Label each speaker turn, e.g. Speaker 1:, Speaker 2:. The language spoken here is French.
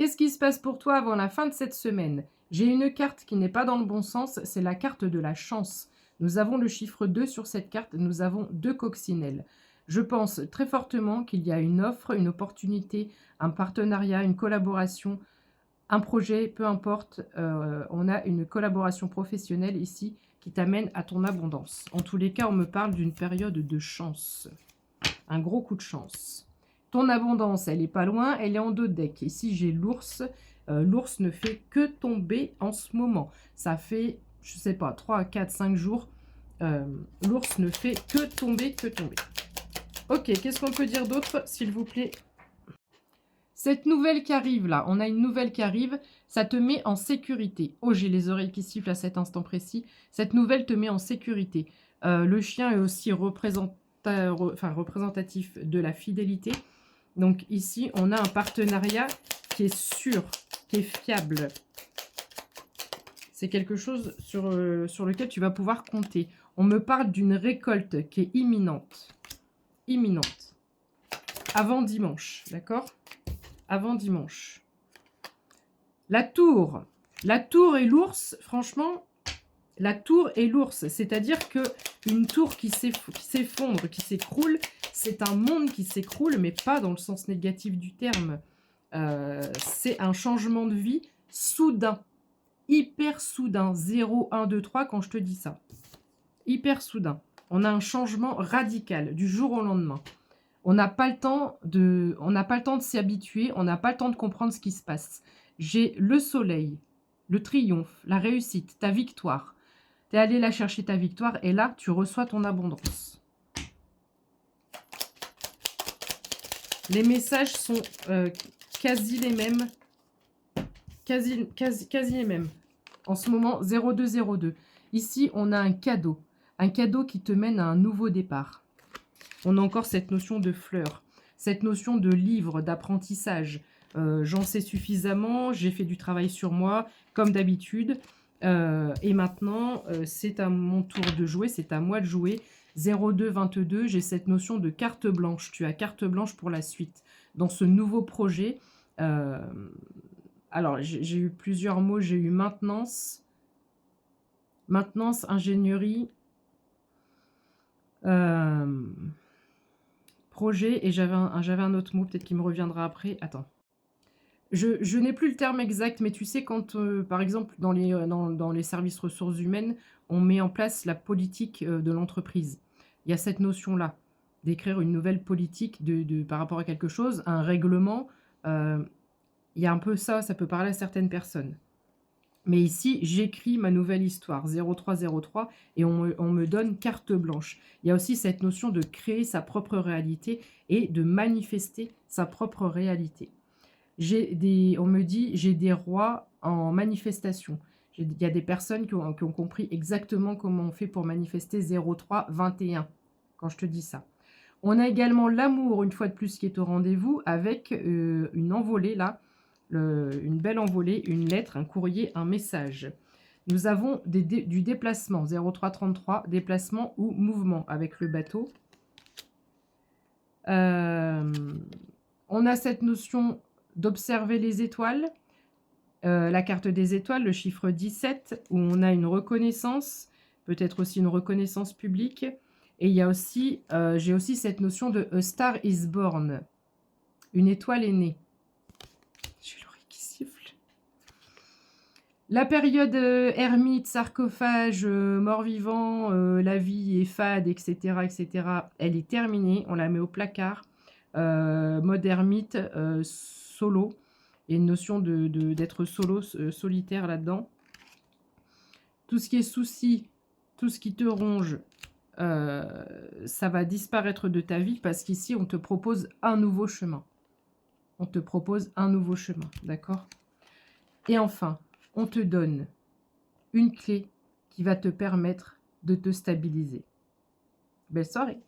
Speaker 1: Qu'est-ce qui se passe pour toi avant la fin de cette semaine? J'ai une carte qui n'est pas dans le bon sens, c'est la carte de la chance. Nous avons le chiffre 2 sur cette carte, nous avons 2 coccinelles. Je pense très fortement qu'il y a une offre, une opportunité, un partenariat, une collaboration, un projet, peu importe, on a une collaboration professionnelle ici qui t'amène à ton abondance. En tous les cas, on me parle d'une période de chance, un gros coup de chance. Ton abondance, elle est pas loin, elle est en dos de deck. Ici, j'ai l'ours. L'ours ne fait que tomber en ce moment. Ça fait, je sais pas, 3, 4, 5 jours. L'ours ne fait que tomber, que tomber. Ok, qu'est-ce qu'on peut dire d'autre, s'il vous plaît? Cette nouvelle qui arrive là, on a une nouvelle qui arrive, ça te met en sécurité. Oh, j'ai les oreilles qui sifflent à cet instant précis. Cette nouvelle te met en sécurité. Le chien est aussi représentatif de la fidélité. Donc ici, on a un partenariat qui est sûr, qui est fiable. C'est quelque chose sur lequel tu vas pouvoir compter. On me parle d'une récolte qui est imminente. Imminente. Avant dimanche, d'accord? Avant dimanche. La tour. La tour et l'ours, franchement, la tour et l'ours, c'est-à-dire que une tour qui s'effondre, qui s'écroule, c'est un monde qui s'écroule, mais pas dans le sens négatif du terme. C'est un changement de vie soudain, hyper soudain, 0, 1, 2, 3 quand je te dis ça. Hyper soudain. On a un changement radical du jour au lendemain. On n'a pas le temps de s'y habituer, on n'a pas le temps de comprendre ce qui se passe. J'ai le soleil, le triomphe, la réussite, ta victoire. Tu es allé là chercher ta victoire et là, tu reçois ton abondance. Les messages sont quasi les mêmes. Quasi les mêmes. En ce moment, 0202. Ici, on a un cadeau. Un cadeau qui te mène à un nouveau départ. On a encore cette notion de fleur, cette notion de livre, d'apprentissage. J'en sais suffisamment, j'ai fait du travail sur moi, comme d'habitude. Et maintenant, c'est à mon tour de jouer, c'est à moi de jouer. 0222, j'ai cette notion de carte blanche. Tu as carte blanche pour la suite. Dans ce nouveau projet, alors j'ai eu plusieurs mots, j'ai eu maintenance, ingénierie, projet, et j'avais un autre mot, peut-être qu'il me reviendra après. Attends. Je n'ai plus le terme exact, mais tu sais, quand, par exemple, dans les services ressources humaines, on met en place la politique de l'entreprise. Il y a cette notion-là, d'écrire une nouvelle politique par rapport à quelque chose, un règlement. Il y a un peu ça, ça peut parler à certaines personnes. Mais ici, j'écris ma nouvelle histoire, 0303, et on me donne carte blanche. Il y a aussi cette notion de créer sa propre réalité et de manifester sa propre réalité. On me dit, j'ai des rois en manifestation. Il y a des personnes qui ont compris exactement comment on fait pour manifester 0321, quand je te dis ça. On a également l'amour, une fois de plus, qui est au rendez-vous, avec une envolée, là, une belle envolée, une lettre, un courrier, un message. Nous avons du déplacement, 0333, déplacement ou mouvement avec le bateau. On a cette notion d'observer les étoiles, la carte des étoiles, le chiffre 17, où on a une reconnaissance, peut-être aussi une reconnaissance publique. Et il y a aussi, j'ai aussi cette notion de A Star is Born, une étoile est née. J'ai l'oreille qui siffle. La période ermite, sarcophage, mort-vivant, la vie est fade, etc., etc., elle est terminée, on la met au placard. Mode ermite, solo. Il y a une notion d'être solo, solitaire là-dedans. Tout ce qui est souci, tout ce qui te ronge, ça va disparaître de ta vie parce qu'ici, on te propose un nouveau chemin. On te propose un nouveau chemin, d'accord? Et enfin, on te donne une clé qui va te permettre de te stabiliser. Belle soirée!